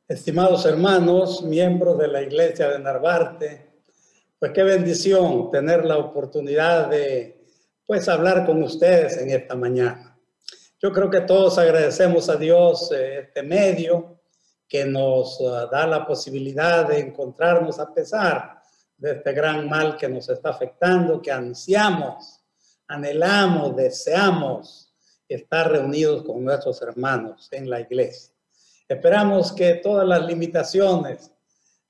Estimados hermanos, miembros de la Iglesia de Narvarte, pues qué bendición tener la oportunidad de hablar con ustedes en esta mañana. Yo creo que todos agradecemos a Dios este medio que nos da la posibilidad de encontrarnos a pesar de este gran mal que nos está afectando, que ansiamos, anhelamos, deseamos estar reunidos con nuestros hermanos en la iglesia. Esperamos que todas las limitaciones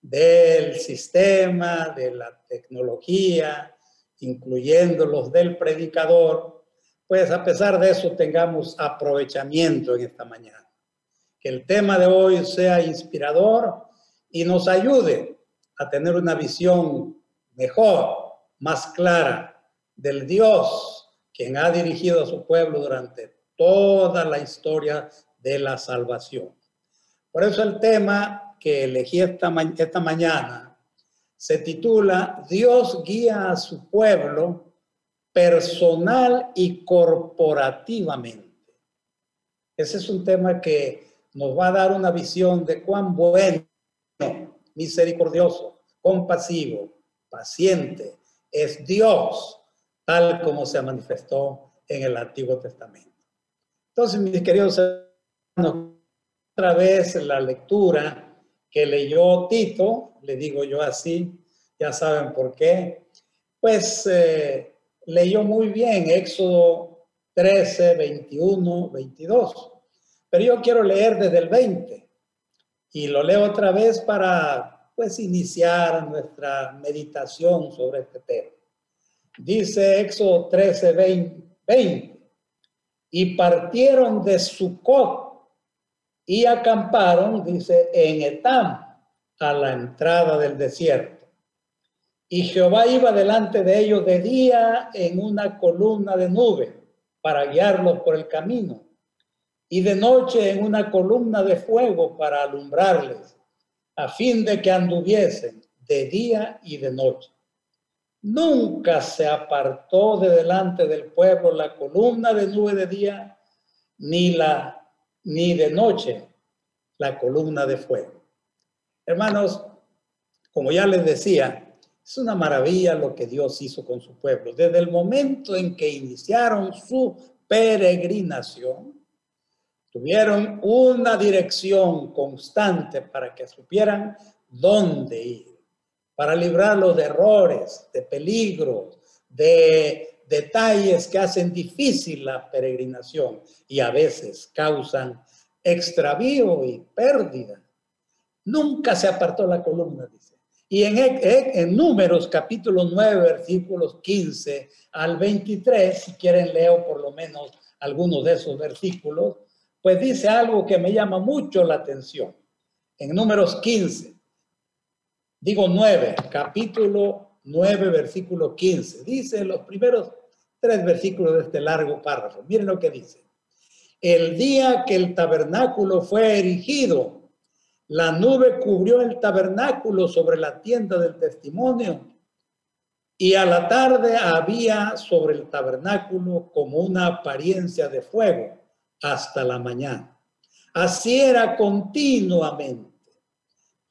del sistema, de la tecnología, incluyendo los del predicador, pues a pesar de eso tengamos aprovechamiento en esta mañana. Que el tema de hoy sea inspirador y nos ayude a tener una visión mejor, más clara del Dios, quien ha dirigido a su pueblo durante toda la historia de la salvación. Por eso el tema que elegí esta mañana se titula Dios guía a su pueblo personal y corporativamente. Ese es un tema que nos va a dar una visión de cuán bueno, misericordioso, compasivo, paciente es Dios, tal como se manifestó en el Antiguo Testamento. Entonces, mis queridos hermanos, otra vez la lectura que leyó Tito, le digo yo así, ya saben por qué, pues leyó muy bien Éxodo 13, 21, 22, pero yo quiero leer desde el 20 y lo leo otra vez para iniciar nuestra meditación sobre este tema. Dice Éxodo 13, 20, y partieron de Sucot y acamparon, dice, en Etam, a la entrada del desierto. Y Jehová iba delante de ellos de día en una columna de nube para guiarlos por el camino, y de noche en una columna de fuego para alumbrarles, a fin de que anduviesen de día y de noche. Nunca se apartó de delante del pueblo la columna de nube de día, ni de noche la columna de fuego. Hermanos, como ya les decía, es una maravilla lo que Dios hizo con su pueblo. Desde el momento en que iniciaron su peregrinación, tuvieron una dirección constante para que supieran dónde ir, para librarlos de errores, de peligros, de detalles que hacen difícil la peregrinación y a veces causan extravío y pérdida. Nunca se apartó la columna, dice. Y en Números capítulo 9, versículos 15 al 23, si quieren leo por lo menos algunos de esos versículos, pues dice algo que me llama mucho la atención. En Números 9, capítulo 9, versículo 15, dice los primeros 3 versículos de este largo párrafo. Miren lo que dice. El día que el tabernáculo fue erigido, la nube cubrió el tabernáculo sobre la tienda del testimonio, y a la tarde había sobre el tabernáculo como una apariencia de fuego hasta la mañana. Así era continuamente.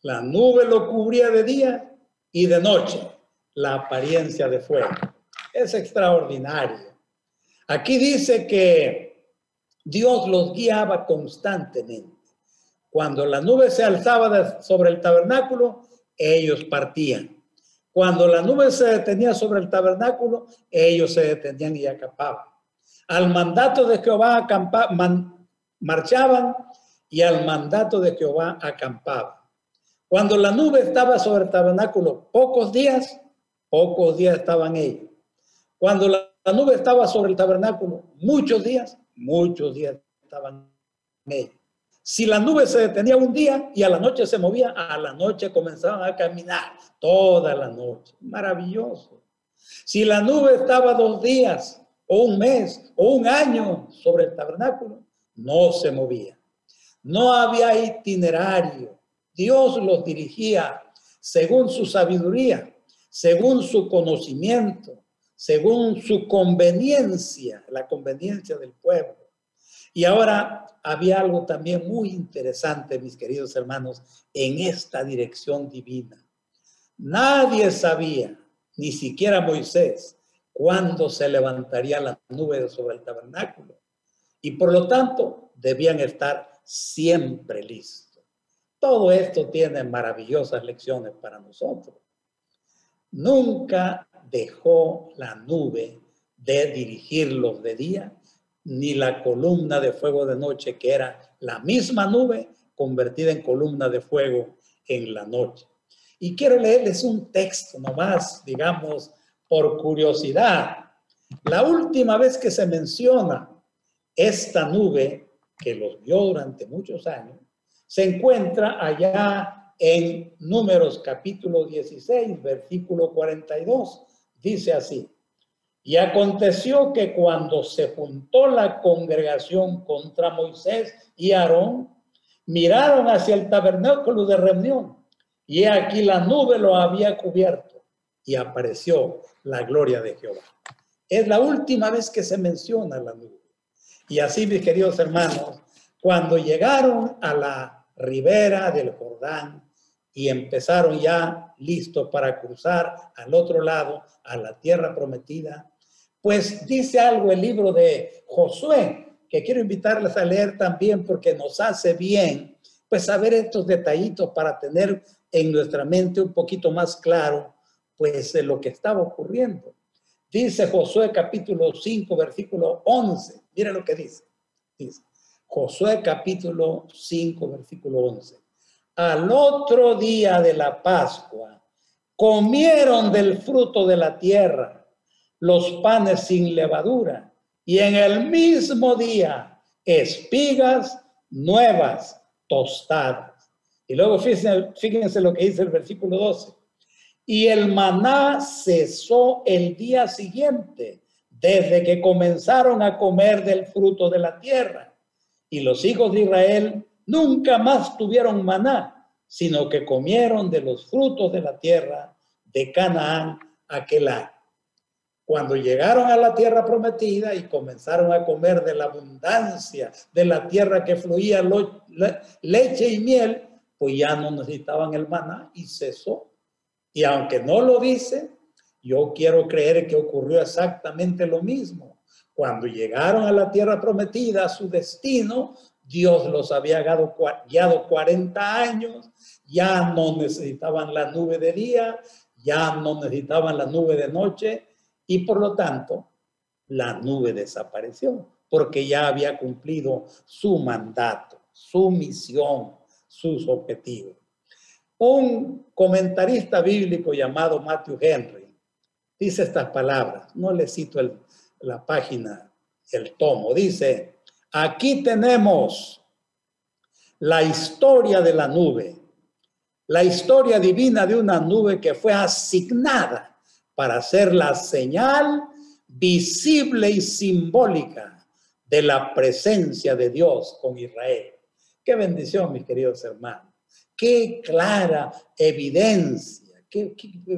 La nube lo cubría de día y de noche la apariencia de fuego. Es extraordinario. Aquí dice que Dios los guiaba constantemente. Cuando la nube se alzaba sobre el tabernáculo, ellos partían. Cuando la nube se detenía sobre el tabernáculo, ellos se detenían y acampaban. Al mandato de Jehová marchaban y al mandato de Jehová acampaban. Cuando la nube estaba sobre el tabernáculo pocos días estaban ellos. Cuando la nube estaba sobre el tabernáculo muchos días estaban ellos. Si la nube se detenía un día y a la noche se movía, a la noche comenzaban a caminar toda la noche. Maravilloso. Si la nube estaba 2 días o un mes o un año sobre el tabernáculo, no se movía. No había itinerario. Dios los dirigía según su sabiduría, según su conocimiento, según su conveniencia, la conveniencia del pueblo. Y ahora había algo también muy interesante, mis queridos hermanos, en esta dirección divina. Nadie sabía, ni siquiera Moisés, cuándo se levantaría la nube sobre el tabernáculo. Y por lo tanto, debían estar siempre listos. Todo esto tiene maravillosas lecciones para nosotros. Nunca dejó la nube de dirigirlos de día, ni la columna de fuego de noche, que era la misma nube convertida en columna de fuego en la noche. Y quiero leerles un texto nomás, digamos, por curiosidad. La última vez que se menciona esta nube, que los vio durante muchos años, se encuentra allá en Números capítulo 16, versículo 42. Dice así: y aconteció que cuando se juntó la congregación contra Moisés y Aarón, miraron hacia el tabernáculo de reunión, y aquí la nube lo había cubierto, y apareció la gloria de Jehová. Es la última vez que se menciona la nube. Y así, mis queridos hermanos, cuando llegaron a la ribera del Jordán y empezaron ya listos para cruzar al otro lado, a la tierra prometida, pues dice algo el libro de Josué, que quiero invitarles a leer también porque nos hace bien, pues saber estos detallitos para tener en nuestra mente un poquito más claro, pues lo que estaba ocurriendo. Dice Josué capítulo 5, versículo 11. Mira lo que dice. Dice Josué capítulo 5, versículo 11. Al otro día de la Pascua, comieron del fruto de la tierra, los panes sin levadura, y en el mismo día espigas nuevas tostadas. Y luego fíjense lo que dice el versículo 12. Y el maná cesó el día siguiente, desde que comenzaron a comer del fruto de la tierra. Y los hijos de Israel nunca más tuvieron maná, sino que comieron de los frutos de la tierra de Canaán aquel año. Cuando llegaron a la tierra prometida y comenzaron a comer de la abundancia de la tierra que fluía leche y miel, pues ya no necesitaban el maná y cesó. Y aunque no lo dice, yo quiero creer que ocurrió exactamente lo mismo. Cuando llegaron a la tierra prometida, a su destino, Dios los había guiado 40 años, ya no necesitaban la nube de día, ya no necesitaban la nube de noche, y por lo tanto, la nube desapareció, porque ya había cumplido su mandato, su misión, sus objetivos. Un comentarista bíblico llamado Matthew Henry dice estas palabras, no le cito la página, el tomo, dice: aquí tenemos la historia de la nube, la historia divina de una nube que fue asignada para ser la señal visible y simbólica de la presencia de Dios con Israel. Qué bendición, mis queridos hermanos. Qué clara evidencia, qué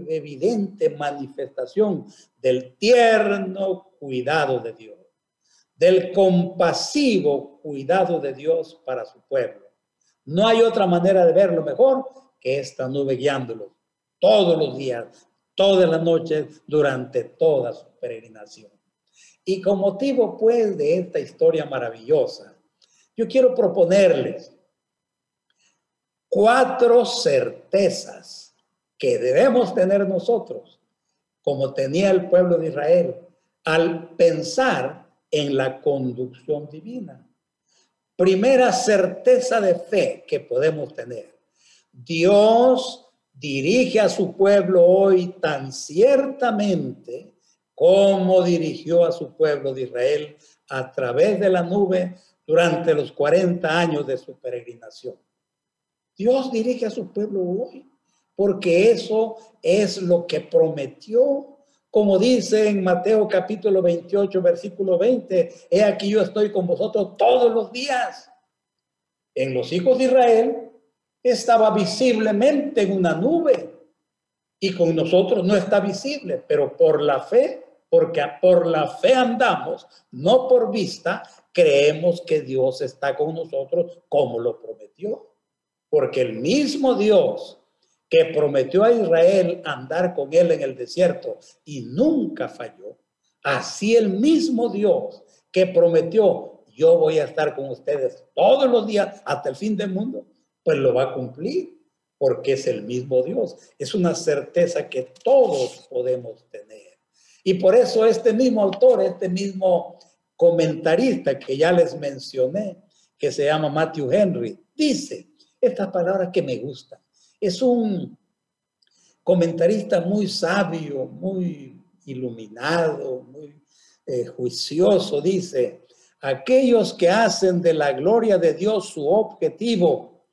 evidente manifestación del tierno cuidado de Dios, del compasivo cuidado de Dios para su pueblo. No hay otra manera de verlo mejor que esta nube guiándolos todos los días, todas las noches, durante toda su peregrinación. Y con motivo, pues, de esta historia maravillosa, yo quiero proponerles 4 certezas que debemos tener nosotros, como tenía el pueblo de Israel, al pensar en la conducción divina. Primera certeza de fe que podemos tener: Dios dirige a su pueblo hoy tan ciertamente como dirigió a su pueblo de Israel a través de la nube durante los 40 años de su peregrinación. Dios dirige a su pueblo hoy, porque eso es lo que prometió. Como dice en Mateo capítulo 28, versículo 20, he aquí yo estoy con vosotros todos los días. En los hijos de Israel estaba visiblemente en una nube, y con nosotros no está visible, pero por la fe porque por la fe andamos, no por vista. Creemos que Dios está con nosotros como lo prometió. Porque el mismo Dios que prometió a Israel andar con él en el desierto y nunca falló, así el mismo Dios que prometió, yo voy a estar con ustedes todos los días hasta el fin del mundo, pues lo va a cumplir, porque es el mismo Dios. Es una certeza que todos podemos tener. Y por eso este mismo autor, este mismo comentarista que ya les mencioné, que se llama Matthew Henry, dice estas palabras que me gustan. Es un comentarista muy sabio, muy iluminado, muy juicioso. Dice, aquellos que hacen de la gloria de Dios su objetivo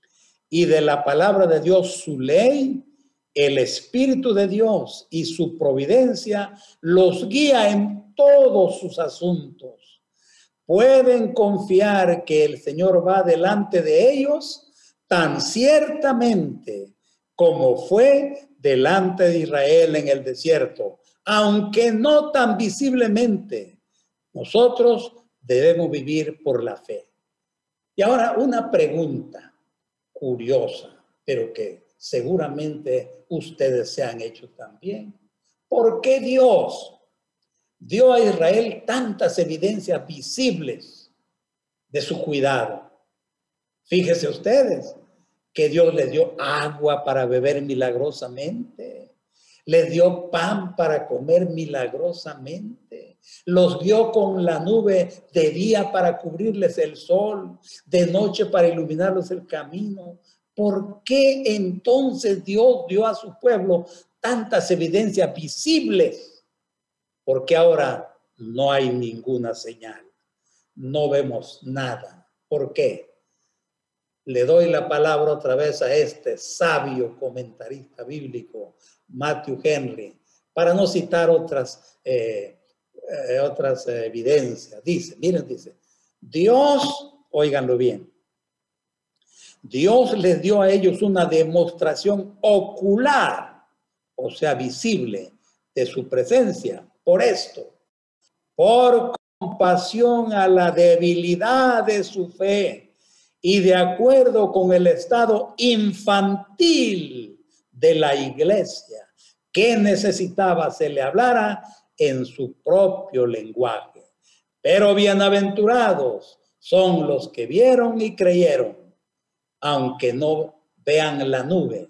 y de la palabra de Dios su ley, el Espíritu de Dios y su providencia los guía en todos sus asuntos. Pueden confiar que el Señor va delante de ellos tan ciertamente como fue delante de Israel en el desierto, aunque no tan visiblemente. Nosotros debemos vivir por la fe. Y ahora una pregunta curiosa, pero que seguramente ustedes se han hecho también. ¿Por qué Dios dio a Israel tantas evidencias visibles de su cuidado? Fíjense ustedes que Dios les dio agua para beber milagrosamente, les dio pan para comer milagrosamente, los guió con la nube de día para cubrirles el sol, de noche para iluminarles el camino. ¿Por qué entonces Dios dio a su pueblo tantas evidencias visibles? Porque ahora no hay ninguna señal, no vemos nada. ¿Por qué? Le doy la palabra otra vez a este sabio comentarista bíblico, Matthew Henry, para no citar otras evidencias. Dice, miren, dice, Dios, óiganlo bien, Dios les dio a ellos una demostración ocular, o sea, visible, de su presencia. Por esto, por compasión a la debilidad de su fe y de acuerdo con el estado infantil de la iglesia, que necesitaba se le hablara en su propio lenguaje. Pero bienaventurados son los que vieron y creyeron, aunque no vean la nube,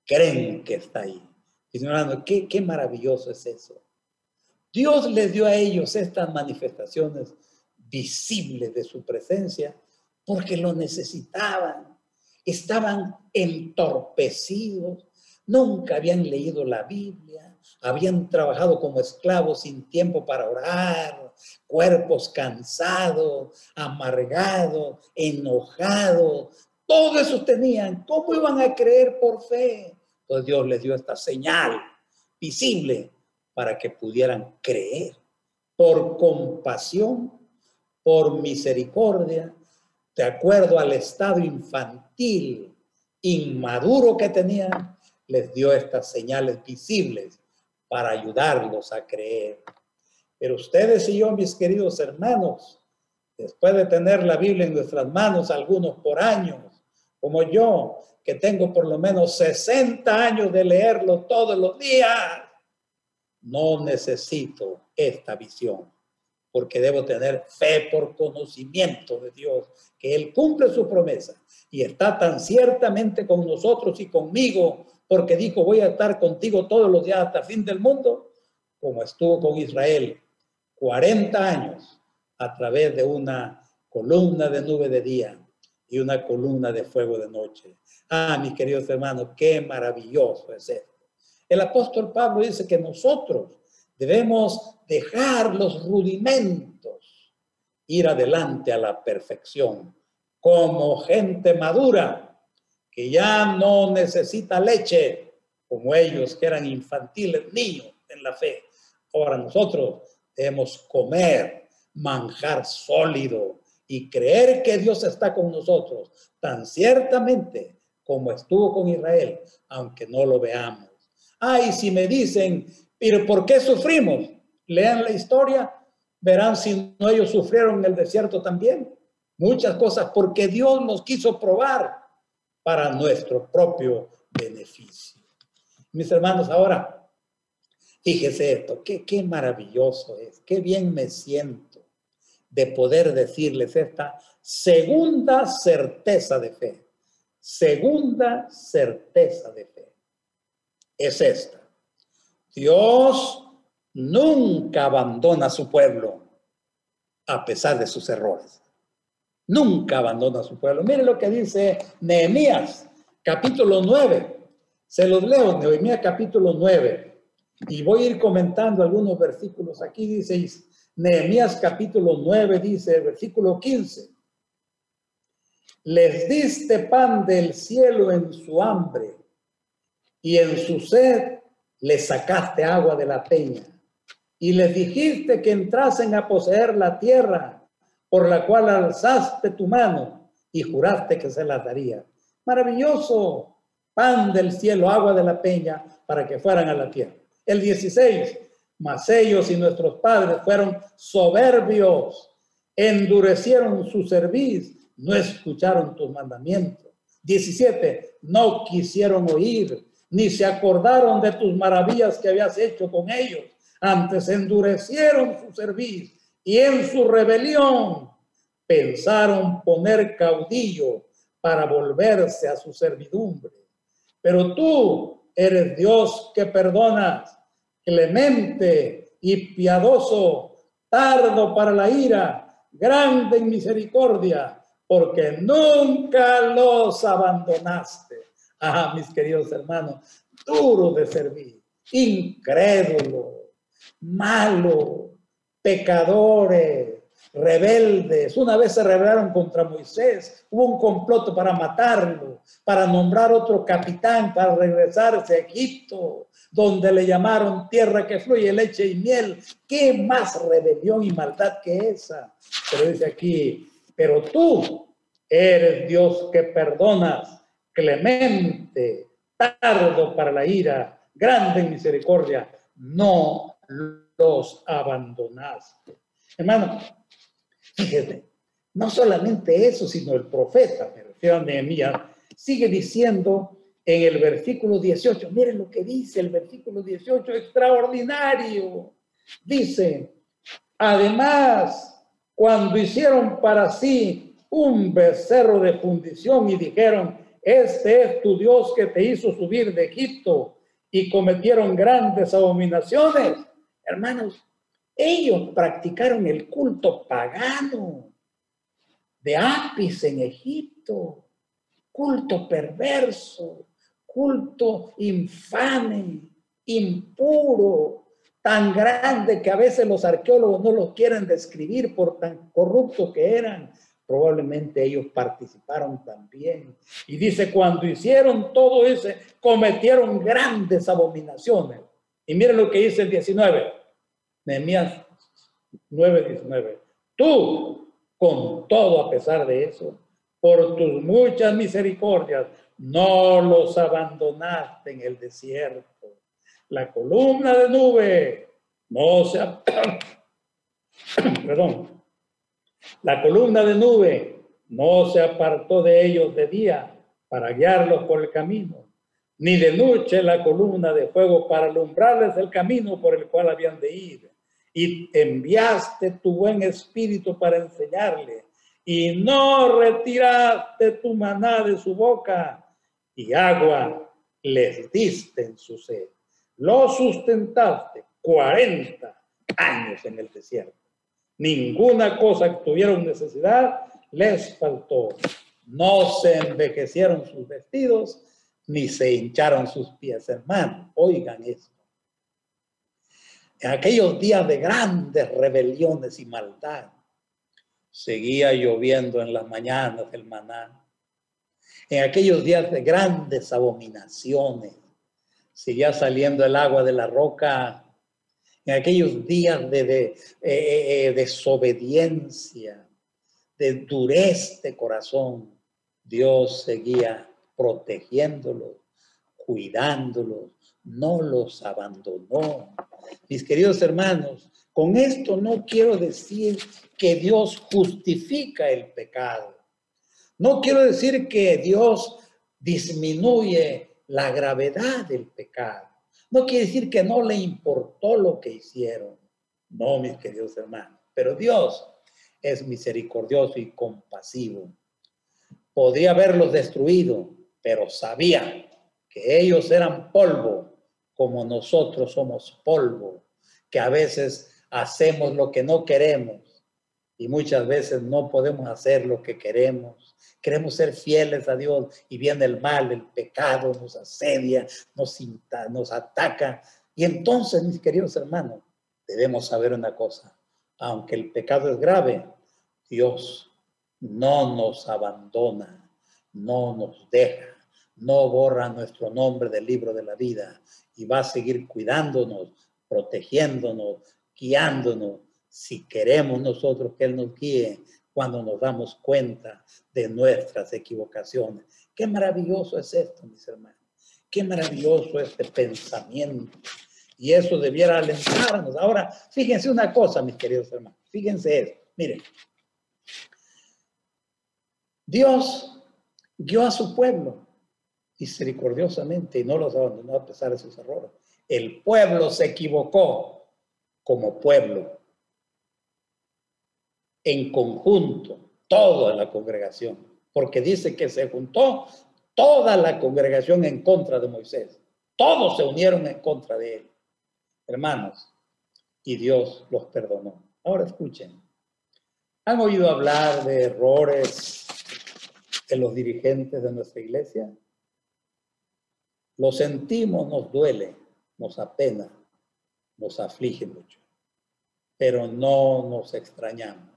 creen que está ahí. Y hermano, qué maravilloso es eso. Dios les dio a ellos estas manifestaciones visibles de su presencia porque lo necesitaban. Estaban entorpecidos, nunca habían leído la Biblia, habían trabajado como esclavos sin tiempo para orar, cuerpos cansados, amargados, enojados. Todo eso tenían. ¿Cómo iban a creer por fe? Entonces Dios les dio esta señal visible para que pudieran creer por compasión, por misericordia, de acuerdo al estado infantil, inmaduro que tenían, les dio estas señales visibles para ayudarlos a creer. Pero ustedes y yo, mis queridos hermanos, después de tener la Biblia en nuestras manos, algunos por años, como yo, que tengo por lo menos 60 años de leerlo todos los días, no necesito esta visión, porque debo tener fe por conocimiento de Dios, que Él cumple su promesa y está tan ciertamente con nosotros y conmigo, porque dijo, voy a estar contigo todos los días hasta el fin del mundo, como estuvo con Israel 40 años a través de una columna de nube de día y una columna de fuego de noche. Ah, mis queridos hermanos, qué maravilloso es esto. El apóstol Pablo dice que nosotros debemos dejar los rudimentos, ir adelante a la perfección, como gente madura, que ya no necesita leche, como ellos que eran infantiles, niños en la fe. Ahora nosotros debemos comer manjar sólido y creer que Dios está con nosotros, tan ciertamente como estuvo con Israel, aunque no lo veamos. Ay, si me dicen, pero ¿por qué sufrimos? lean la historia, verán si no ellos sufrieron en el desierto también. Muchas cosas, porque Dios nos quiso probar para nuestro propio beneficio. Mis hermanos, ahora, fíjese esto, qué maravilloso es, qué bien me siento de poder decirles esta segunda certeza de fe. Segunda certeza de fe. Es esta. Dios nunca abandona a su pueblo a pesar de sus errores. Nunca abandona a su pueblo. Miren lo que dice Nehemías, capítulo 9. Se los leo, Nehemías capítulo 9. Y voy a ir comentando algunos versículos. Aquí dice Nehemías capítulo 9, dice, versículo 15. Les diste pan del cielo en su hambre, y en su sed les sacaste agua de la peña. Y les dijiste que entrasen a poseer la tierra por la cual alzaste tu mano y juraste que se las daría. Maravilloso, pan del cielo, agua de la peña, para que fueran a la tierra. El 16, mas ellos y nuestros padres fueron soberbios, endurecieron su cerviz, no escucharon tus mandamientos. 17, no quisieron oír, ni se acordaron de tus maravillas que habías hecho con ellos. Antes endurecieron su cerviz y en su rebelión pensaron poner caudillo para volverse a su servidumbre. Pero tú eres Dios que perdonas, clemente y piadoso, tardo para la ira, grande en misericordia, porque nunca los abandonaste. Ah, mis queridos hermanos, duro de servir, incrédulo, malo, pecadores, rebeldes. Una vez se rebelaron contra Moisés, hubo un complot para matarlo, para nombrar otro capitán, para regresarse a Egipto, donde le llamaron tierra que fluye leche y miel. ¿Qué más rebelión y maldad que esa? Pero dice aquí, pero tú eres Dios que perdonas, clemente, tardo para la ira, grande en misericordia, no los abandonaste. Hermano, fíjate, no solamente eso, sino el profeta, me refiero a Nehemías, sigue diciendo en el versículo 18, miren lo que dice el versículo 18, extraordinario. Dice, además, cuando hicieron para sí un becerro de fundición y dijeron, este es tu Dios que te hizo subir de Egipto, y cometieron grandes abominaciones. Hermanos, ellos practicaron el culto pagano de Apis en Egipto, culto perverso, culto infame, impuro, tan grande que a veces los arqueólogos no los quieren describir por tan corruptos que eran. Probablemente ellos participaron también. Y dice, cuando hicieron todo eso, cometieron grandes abominaciones. Y miren lo que dice el 19, Nehemías 9:19. Tú, con todo a pesar de eso, por tus muchas misericordias, no los abandonaste en el desierto. La columna de nube no se perdón. La columna de nube no se apartó de ellos de día para guiarlos por el camino, ni de noche la columna de fuego para alumbrarles el camino por el cual habían de ir. Y enviaste tu buen espíritu para enseñarle, y no retiraste tu maná de su boca, y agua les diste en su sed. Lo sustentaste 40 años en el desierto. Ninguna cosa que tuvieron necesidad les faltó. No se envejecieron sus vestidos, ni se hincharon sus pies. Hermano, oigan esto. En aquellos días de grandes rebeliones y maldad, seguía lloviendo en las mañanas el maná. En aquellos días de grandes abominaciones, seguía saliendo el agua de la roca. En aquellos días de desobediencia, de dureza de corazón, Dios seguía protegiéndolos, cuidándolos, no los abandonó. Mis queridos hermanos, con esto no quiero decir que Dios justifica el pecado. No quiero decir que Dios disminuye la gravedad del pecado. No quiere decir que no le importó lo que hicieron. No, mis queridos hermanos. Pero Dios es misericordioso y compasivo. Podría haberlos destruido, pero sabía que ellos eran polvo, como nosotros somos polvo, que a veces hacemos lo que no queremos y muchas veces no podemos hacer lo que queremos. Queremos ser fieles a Dios y viene el mal, el pecado nos asedia, nos ataca. Y entonces, mis queridos hermanos, debemos saber una cosa. Aunque el pecado es grave, Dios no nos abandona, no nos deja, no borra nuestro nombre del libro de la vida y va a seguir cuidándonos, protegiéndonos, guiándonos, si queremos nosotros que Él nos guíe cuando nos damos cuenta de nuestras equivocaciones. Qué maravilloso es esto, mis hermanos. Qué maravilloso este pensamiento. Y eso debiera alentarnos. Ahora, fíjense una cosa, mis queridos hermanos. Fíjense esto. Miren. Dios guió a su pueblo misericordiosamente y no los abandonó a pesar de sus errores. El pueblo se equivocó como pueblo, en conjunto, toda la congregación, porque dice que se juntó toda la congregación en contra de Moisés. Todos se unieron en contra de él, hermanos, y Dios los perdonó. Ahora escuchen, ¿han oído hablar de errores de los dirigentes de nuestra iglesia? Lo sentimos, nos duele, nos apena, nos aflige mucho, pero no nos extrañamos.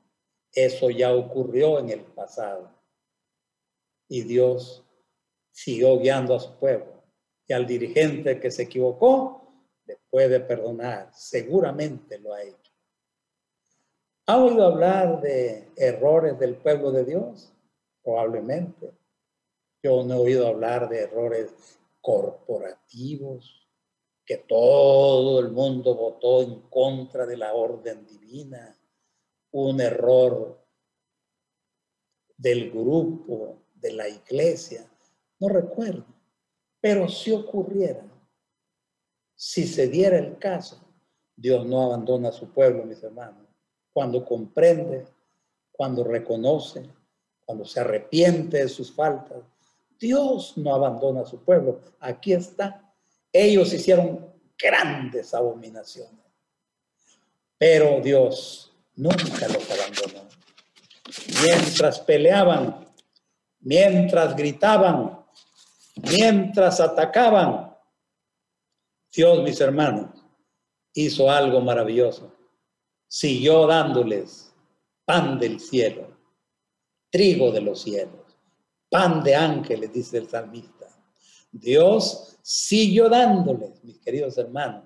Eso ya ocurrió en el pasado y Dios siguió guiando a su pueblo. Y al dirigente que se equivocó, le puede perdonar. Seguramente lo ha hecho. ¿Ha oído hablar de errores del pueblo de Dios? Probablemente. Yo no he oído hablar de errores corporativos, que todo el mundo votó en contra de la orden divina. Un error del grupo, de la iglesia, no recuerdo, pero si ocurriera, si se diera el caso, Dios no abandona a su pueblo, mis hermanos, cuando comprende, cuando reconoce, cuando se arrepiente de sus faltas. Dios no abandona a su pueblo, aquí está. Ellos hicieron grandes abominaciones, pero Dios nunca los abandonó. Mientras peleaban, mientras gritaban, mientras atacaban, Dios, mis hermanos, hizo algo maravilloso. Siguió dándoles pan del cielo, trigo de los cielos, pan de ángeles, dice el salmista. Dios siguió dándoles, mis queridos hermanos,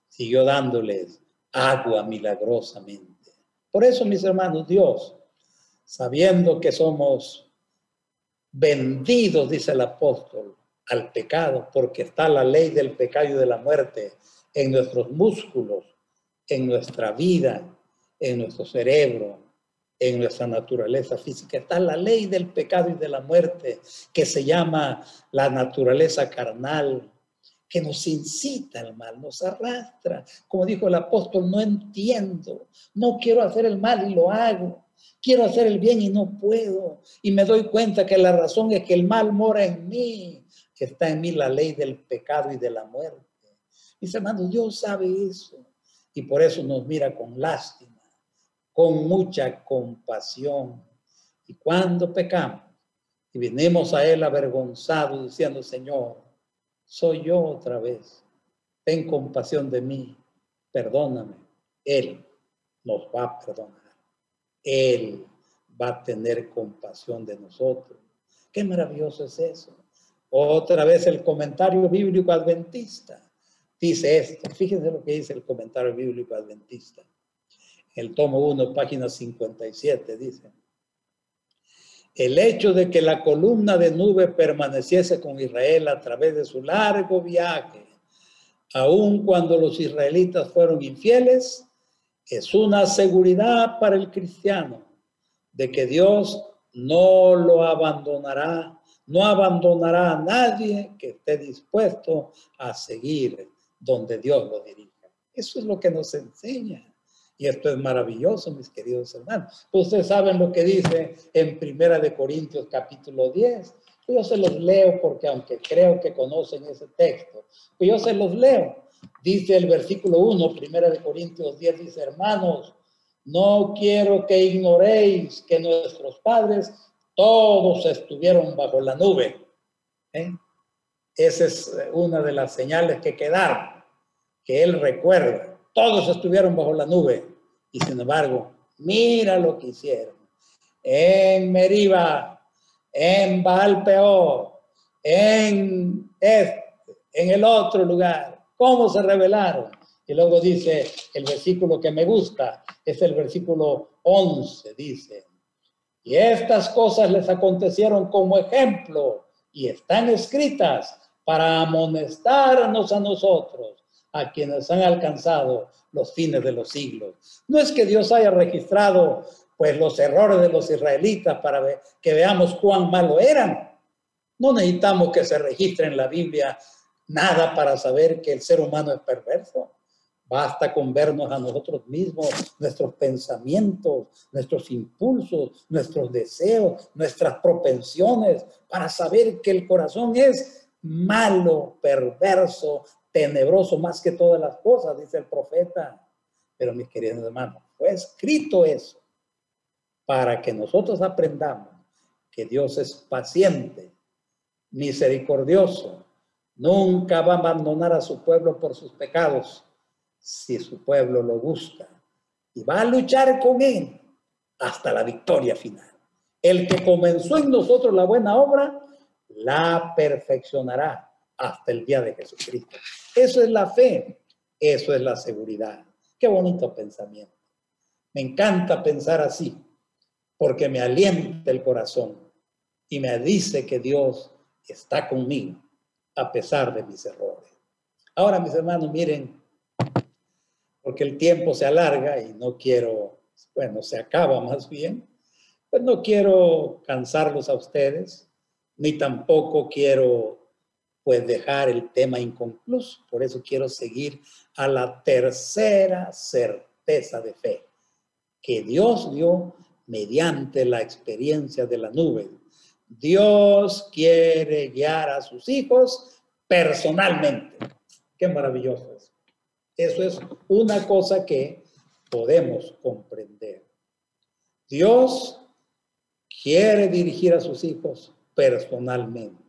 siguió dándoles agua milagrosamente. Por eso, mis hermanos, Dios, sabiendo que somos vendidos, dice el apóstol, al pecado, porque está la ley del pecado y de la muerte en nuestros músculos, en nuestra vida, en nuestro cerebro, en nuestra naturaleza física. Está la ley del pecado y de la muerte, que se llama la naturaleza carnal, que nos incita al mal, nos arrastra. Como dijo el apóstol, no entiendo, no quiero hacer el mal y lo hago. Quiero hacer el bien y no puedo. Y me doy cuenta que la razón es que el mal mora en mí, que está en mí la ley del pecado y de la muerte. Mis hermanos, Dios sabe eso. Y por eso nos mira con lástima, con mucha compasión. Y cuando pecamos y venimos a Él avergonzados diciendo, Señor, soy yo otra vez. Ten compasión de mí. Perdóname. Él nos va a perdonar. Él va a tener compasión de nosotros. Qué maravilloso es eso. Otra vez el comentario bíblico adventista dice esto. Fíjense lo que dice el comentario bíblico adventista. El tomo 1, página 57, dice: el hecho de que la columna de nube permaneciese con Israel a través de su largo viaje aun cuando los israelitas fueron infieles, es una seguridad para el cristiano de que Dios no lo abandonará, no abandonará a nadie que esté dispuesto a seguir donde Dios lo dirija. Eso es lo que nos enseña. Y esto es maravilloso, mis queridos hermanos. Ustedes saben lo que dice en 1 Corintios capítulo 10. Yo se los leo porque aunque creo que conocen ese texto, pues yo se los leo. Dice el versículo 1, 1 Corintios 10, dice, hermanos, no quiero que ignoréis que nuestros padres todos estuvieron bajo la nube. Esa es una de las señales que quedaron, que él recuerda. Todos estuvieron bajo la nube y sin embargo, mira lo que hicieron. En Meriba, en Baal Peor, en el otro lugar, cómo se rebelaron. Y luego dice el versículo que me gusta, es el versículo 11, dice, y estas cosas les acontecieron como ejemplo y están escritas para amonestarnos a nosotros, a quienes han alcanzado los fines de los siglos. No es que Dios haya registrado pues los errores de los israelitas para que veamos cuán malo eran. No necesitamos que se registre en la Biblia nada para saber que el ser humano es perverso. Basta con vernos a nosotros mismos, nuestros pensamientos, nuestros impulsos, nuestros deseos, nuestras propensiones, para saber que el corazón es malo, perverso, tenebroso más que todas las cosas, dice el profeta. Pero mis queridos hermanos, fue escrito eso para que nosotros aprendamos que Dios es paciente, misericordioso, nunca va a abandonar a su pueblo por sus pecados, si su pueblo lo busca, y va a luchar con él hasta la victoria final. El que comenzó en nosotros la buena obra, la perfeccionará hasta el día de Jesucristo. Eso es la fe, eso es la seguridad. Qué bonito pensamiento. Me encanta pensar así, porque me alienta el corazón y me dice que Dios está conmigo a pesar de mis errores. Ahora, mis hermanos, miren, porque el tiempo se alarga y no quiero, bueno, se acaba más bien, pues no quiero cansarlos a ustedes, ni tampoco quiero pues dejar el tema inconcluso. Por eso quiero seguir a la tercera certeza de fe que Dios dio mediante la experiencia de la nube. Dios quiere guiar a sus hijos personalmente. Qué maravilloso es. Eso es una cosa que podemos comprender. Dios quiere dirigir a sus hijos personalmente.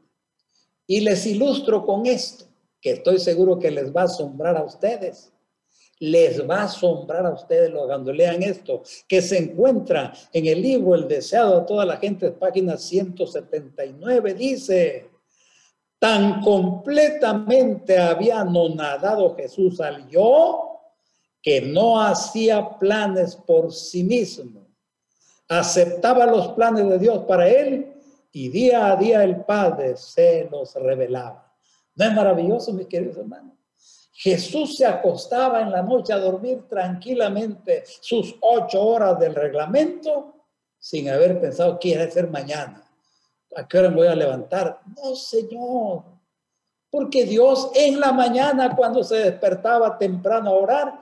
Y les ilustro con esto, que estoy seguro que les va a asombrar a ustedes. Les va a asombrar a ustedes cuando lean esto, que se encuentra en el libro El deseado de toda la gente, página 179, dice, tan completamente había anonadado Jesús al yo, que no hacía planes por sí mismo. Aceptaba los planes de Dios para él y día a día el Padre se los revelaba. ¿No es maravilloso, mis queridos hermanos? Jesús se acostaba en la noche a dormir tranquilamente sus 8 horas del reglamento sin haber pensado qué irá a hacer mañana. ¿A qué hora me voy a levantar? No, Señor. Porque Dios en la mañana, cuando se despertaba temprano a orar,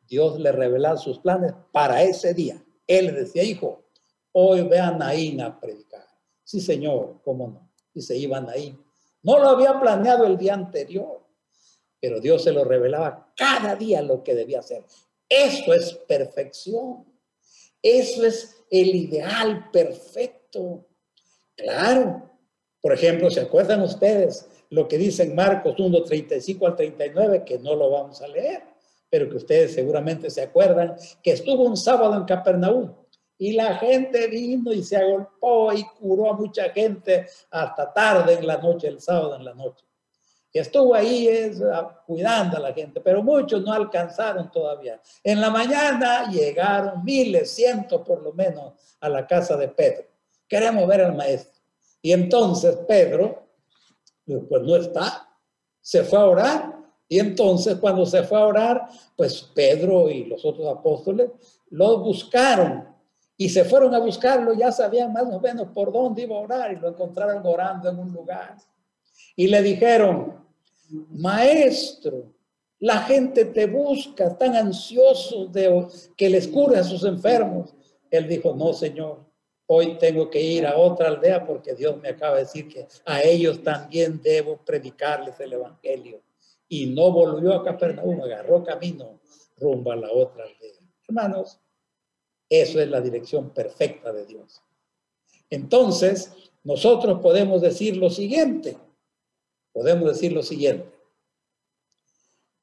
Dios le revelaba sus planes para ese día. Él le decía, hijo, hoy ve a Naín a predicar. Sí, Señor, cómo no. Y se iba a Naín. No lo había planeado el día anterior, pero Dios se lo revelaba cada día lo que debía hacer. Eso es perfección. Eso es el ideal perfecto. Claro. Por ejemplo, ¿se acuerdan ustedes lo que dice en Marcos 1, 35 al 39? Que no lo vamos a leer, pero que ustedes seguramente se acuerdan que estuvo un sábado en Capernaum y la gente vino y se agolpó y curó a mucha gente hasta tarde en la noche, el sábado en la noche. Y estuvo ahí cuidando a la gente, pero muchos no alcanzaron todavía. En la mañana llegaron miles, cientos por lo menos, a la casa de Pedro. Queremos ver al maestro. Y entonces Pedro, pues no está, se fue a orar Y entonces cuando se fue a orar, pues Pedro y los otros apóstoles lo buscaron y se fueron a buscarlo, ya sabían más o menos por dónde iba a orar y lo encontraron orando en un lugar. Y le dijeron, maestro, la gente te busca, están ansiosos de que les cure a sus enfermos. Él dijo, no, Señor, hoy tengo que ir a otra aldea porque Dios me acaba de decir que a ellos también debo predicarles el evangelio. Y no volvió a Capernaum, agarró camino rumbo a la otra aldea. Hermanos, eso es la dirección perfecta de Dios. Entonces, nosotros podemos decir lo siguiente.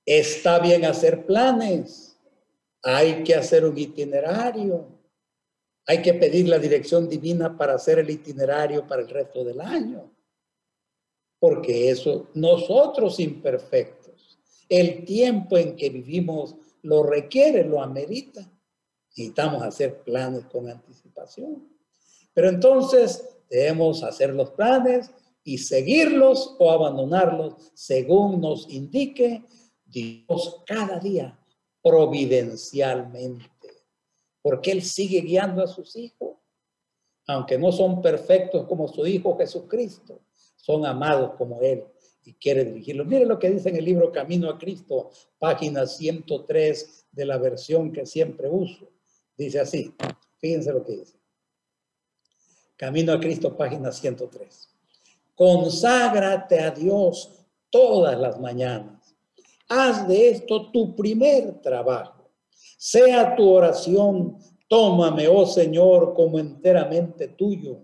Está bien hacer planes. Hay que hacer un itinerario. Hay que pedir la dirección divina para hacer el itinerario para el resto del año. Porque eso, nosotros imperfectos, el tiempo en que vivimos lo requiere, lo amerita. Necesitamos hacer planes con anticipación. Pero entonces debemos hacer los planes y seguirlos o abandonarlos según nos indique Dios cada día providencialmente. Porque Él sigue guiando a sus hijos, aunque no son perfectos como su Hijo Jesucristo, son amados como Él y quiere dirigirlos. Mire lo que dice en el libro Camino a Cristo, página 103 de la versión que siempre uso. Dice así, fíjense lo que dice. Camino a Cristo, página 103. Conságrate a Dios todas las mañanas. Haz de esto tu primer trabajo. Sea tu oración, tómame, oh Señor, como enteramente tuyo.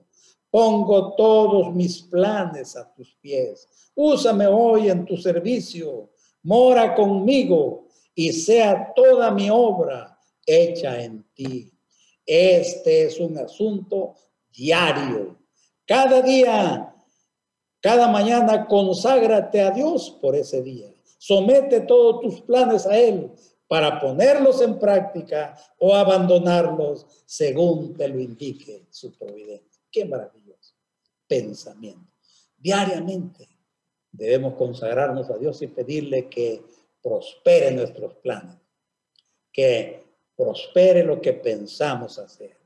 Pongo todos mis planes a tus pies. Úsame hoy en tu servicio. Mora conmigo y sea toda mi obra hecha en ti. Este es un asunto diario. Cada día, cada mañana, conságrate a Dios por ese día. Somete todos tus planes a Él para ponerlos en práctica o abandonarlos según te lo indique su providencia. Qué maravilloso pensamiento. Diariamente debemos consagrarnos a Dios y pedirle que prospere nuestros planes, que prospere lo que pensamos hacer,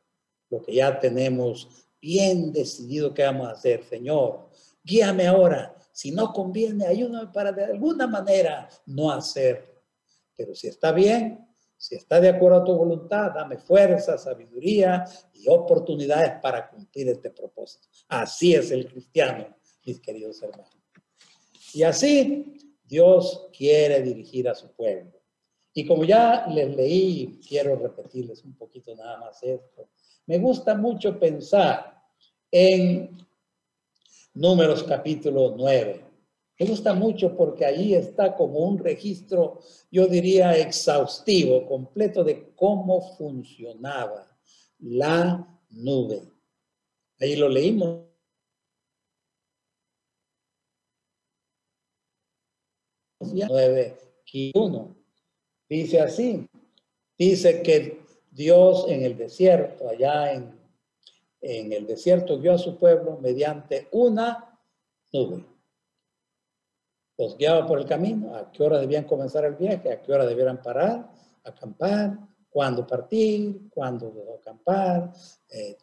lo que ya tenemos bien decidido que vamos a hacer. Señor, guíame ahora. Si no conviene, ayúdame para de alguna manera no hacerlo. Pero si está bien, si está de acuerdo a tu voluntad, dame fuerza, sabiduría y oportunidades para cumplir este propósito. Así es el cristiano, mis queridos hermanos. Y así Dios quiere dirigir a su pueblo. Y como ya les leí, quiero repetirles un poquito nada más esto. Me gusta mucho pensar en Números capítulo 9. Me gusta mucho porque ahí está como un registro, yo diría, exhaustivo, completo de cómo funcionaba la nube. Ahí lo leímos. 9:1. Dice así. Dice que Dios en el desierto, allá en el desierto, guió a su pueblo mediante una nube. Los guiaba por el camino, a qué hora debían comenzar el viaje, a qué hora debieran parar, acampar, cuándo partir, cuándo acampar,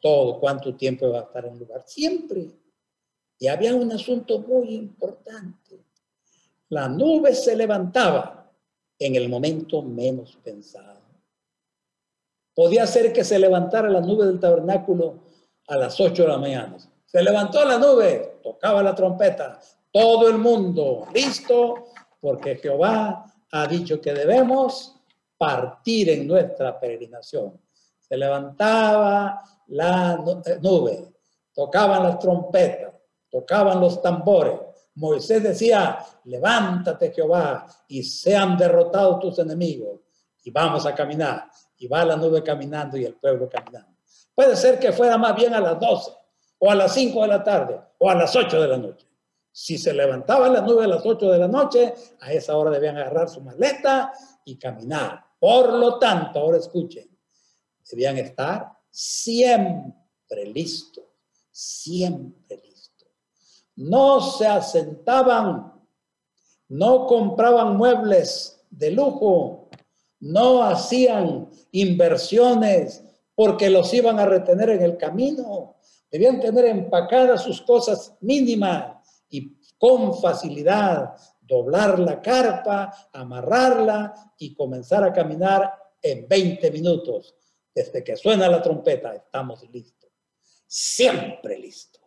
todo, cuánto tiempo va a estar en un lugar. Siempre. Y había un asunto muy importante. La nube se levantaba en el momento menos pensado. Podía ser que se levantara la nube del tabernáculo a las 8 de la mañana. Se levantó la nube, tocaba la trompeta, todo el mundo listo, porque Jehová ha dicho que debemos partir en nuestra peregrinación. Se levantaba la nube, tocaban las trompetas, tocaban los tambores. Moisés decía, levántate Jehová y sean derrotados tus enemigos y vamos a caminar. Y va la nube caminando y el pueblo caminando. Puede ser que fuera más bien a las 12 o a las 5 de la tarde o a las 8 de la noche. Si se levantaba la nube a las 8 de la noche, a esa hora debían agarrar su maleta y caminar. Por lo tanto, ahora escuchen, debían estar siempre listos, siempre listos. No se asentaban no compraban muebles de lujo, no hacían inversiones porque los iban a retener en el camino. Debían tener empacadas sus cosas mínimas y con facilidad doblar la carpa, amarrarla y comenzar a caminar en 20 minutos. Desde que suena la trompeta, estamos listos. Siempre listos.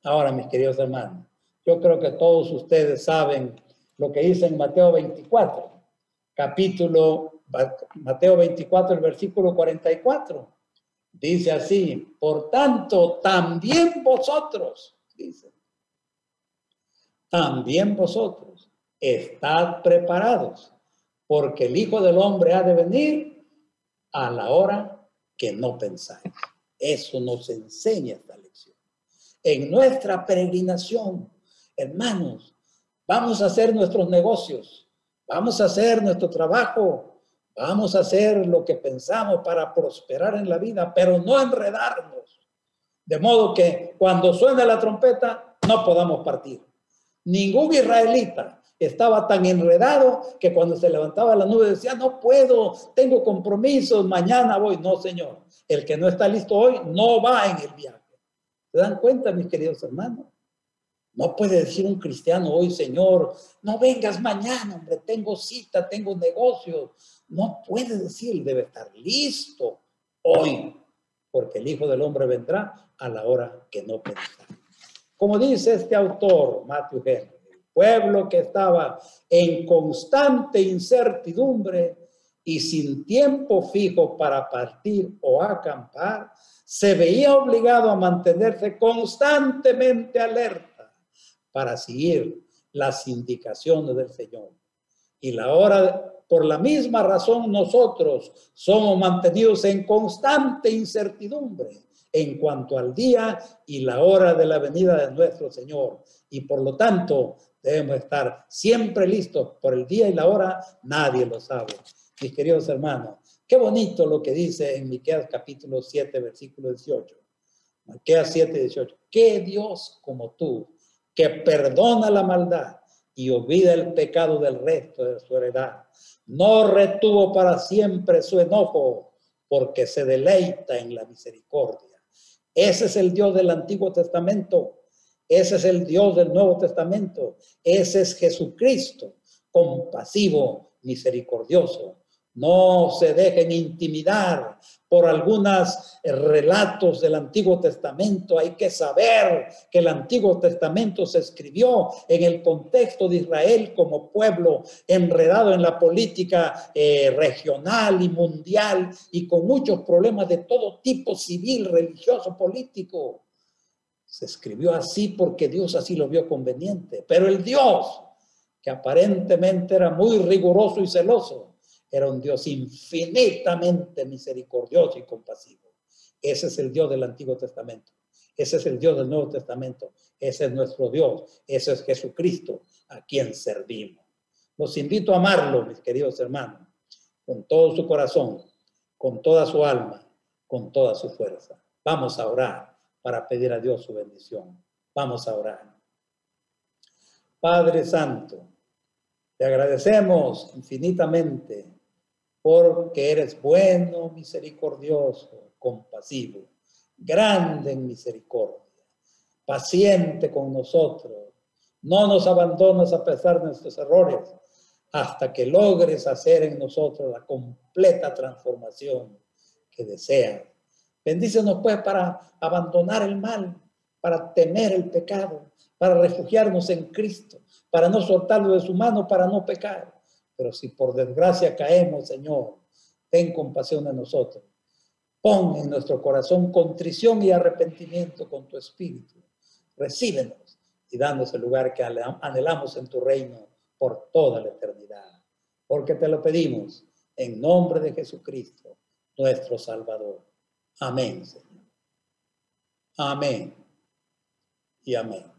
Ahora, mis queridos hermanos, yo creo que todos ustedes saben lo que dice en Mateo 24, Mateo 24, el versículo 44. Dice así: por tanto, también vosotros, dice, también vosotros, estad preparados, porque el Hijo del Hombre ha de venir a la hora que no pensáis. Eso nos enseña esta lección. En nuestra peregrinación, hermanos, vamos a hacer nuestros negocios, vamos a hacer nuestro trabajo, vamos a hacer lo que pensamos para prosperar en la vida, pero no enredarnos. De modo que cuando suene la trompeta, no podamos partir. Ningún israelita estaba tan enredado que cuando se levantaba la nube decía: no puedo, tengo compromisos, mañana voy. No, Señor, el que no está listo hoy no va en el viaje. ¿Se dan cuenta, mis queridos hermanos? No puede decir un cristiano hoy: Señor, no vengas mañana, hombre, tengo cita, tengo negocios. No puede decir, debe estar listo hoy, porque el Hijo del Hombre vendrá a la hora que no pensaba. Como dice este autor, Matthew Henry, el pueblo que estaba en constante incertidumbre y sin tiempo fijo para partir o acampar, se veía obligado a mantenerse constantemente alerta para seguir las indicaciones del Señor. Y por la misma razón, nosotros somos mantenidos en constante incertidumbre en cuanto al día y la hora de la venida de nuestro Señor. Y por lo tanto, debemos estar siempre listos. Por el día y la hora, nadie lo sabe. Mis queridos hermanos, qué bonito lo que dice en Miqueas capítulo 7, versículo 18. Miqueas 7, 18. ¿Qué Dios como tú, que perdona la maldad y olvida el pecado del resto de su heredad, no retuvo para siempre su enojo, porque se deleita en la misericordia? Ese es el Dios del Antiguo Testamento. Ese es el Dios del Nuevo Testamento. Ese es Jesucristo, compasivo, misericordioso. No se dejen intimidar por algunos relatos del Antiguo Testamento. Hay que saber que el Antiguo Testamento se escribió en el contexto de Israel como pueblo enredado en la política regional y mundial y con muchos problemas de todo tipo, civil, religioso, político. Se escribió así porque Dios así lo vio conveniente. Pero el Dios, que aparentemente era muy riguroso y celoso, era un Dios infinitamente misericordioso y compasivo. Ese es el Dios del Antiguo Testamento. Ese es el Dios del Nuevo Testamento. Ese es nuestro Dios. Ese es Jesucristo, a quien servimos. Los invito a amarlo, mis queridos hermanos, con todo su corazón, con toda su alma, con toda su fuerza. Vamos a orar para pedir a Dios su bendición. Vamos a orar. Padre Santo, te agradecemos infinitamente porque eres bueno, misericordioso, compasivo, grande en misericordia, paciente con nosotros. No nos abandonas a pesar de nuestros errores, hasta que logres hacer en nosotros la completa transformación que deseas. Bendícenos pues para abandonar el mal, para temer el pecado, para refugiarnos en Cristo, para no soltarlo de su mano, para no pecar. Pero si por desgracia caemos, Señor, ten compasión de nosotros. Pon en nuestro corazón contrición y arrepentimiento con tu Espíritu. Recíbenos y danos el lugar que anhelamos en tu reino por toda la eternidad. Porque te lo pedimos en nombre de Jesucristo, nuestro Salvador. Amén, Señor. Amén y amén.